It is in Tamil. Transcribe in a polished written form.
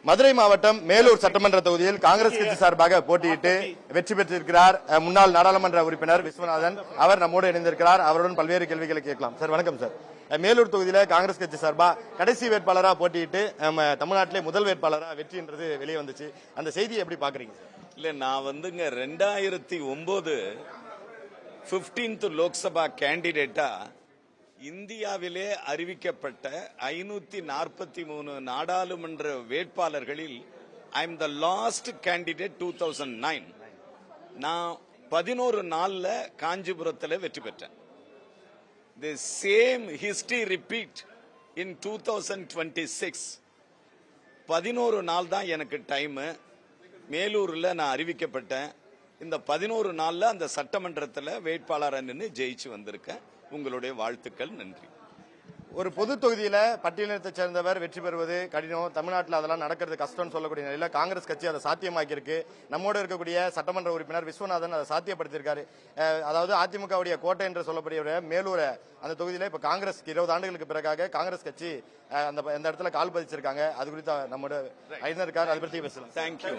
மதுரை மாவட்டம் மேலூர் சட்டமன்ற தொகுதியில் காங்கிரஸ் கட்சி சார்பாக போட்டியிட்டு வெற்றி பெற்றிருக்கிறார் முன்னாள் நாடாளுமன்ற உறுப்பினர் விஸ்வநாதன். அவர் நம்மோடு இணைந்திருக்கிறார். அவருடன் பல்வேறு கேள்விகளை கேட்கலாம். சார் வணக்கம் சார். மேலூர் தொகுதியில காங்கிரஸ் கட்சி சார்பா கடைசி வேட்பாளராக போட்டியிட்டு தமிழ்நாட்டிலே முதல் வேட்பாளராக வெற்றின்றது வெளியே வந்துச்சு. அந்த செய்தியை எப்படி பாக்குறீங்க? இல்ல, நான் வந்துங்க 2009 15th லோக்சபா கேண்டிடேட்டா இந்தியாவிலே அறிவிக்கப்பட்ட 543 நாடாளுமன்ற வேட்பாளர்களில் I am the last candidate 2009. நான் 11 நாள்ல காஞ்சிபுரத்தில் வெற்றி பெற்றேன். The same history repeat in 2026. 11 நாள் தான் எனக்கு டைம். மேலூர்ல நான் அறிவிக்கப்பட்டேன். இந்த 11 நாள்ல அந்த சட்டமன்றத்தில் வேட்பாளராக நின்று ஜெயிச்சு வந்திருக்கேன். உங்களுடைய வாழ்த்துக்கள், நன்றி. ஒரு பொது தொகுதியில பட்டியலினத்தை சேர்ந்தவர் வெற்றி பெறுவது கடினம். தமிழ்நாட்டில் அதெல்லாம் நடக்கிறது கஷ்டம்னு சொல்லக்கூடிய நிலையில காங்கிரஸ் கட்சி அதை சாத்தியமாக்கி இருக்கு. நம்மோடு இருக்கக்கூடிய சட்டமன்ற உறுப்பினர் விஸ்வநாதன் அதை சாத்தியப்படுத்தியிருக்காரு. அதாவது அதிமுகவுடைய கோட்டை என்று சொல்லக்கூடிய மேலூரை அந்த தொகுதியில இப்ப காங்கிரஸ் 20 ஆண்டுகளுக்கு பிறகாக காங்கிரஸ் கட்சி அந்த இடத்துல கால் பதிச்சிருக்காங்க. அது குறித்து நம்மோட ஐநர் இருக்காரு. அதை பற்றி பேசலாம். தேங்க்யூ.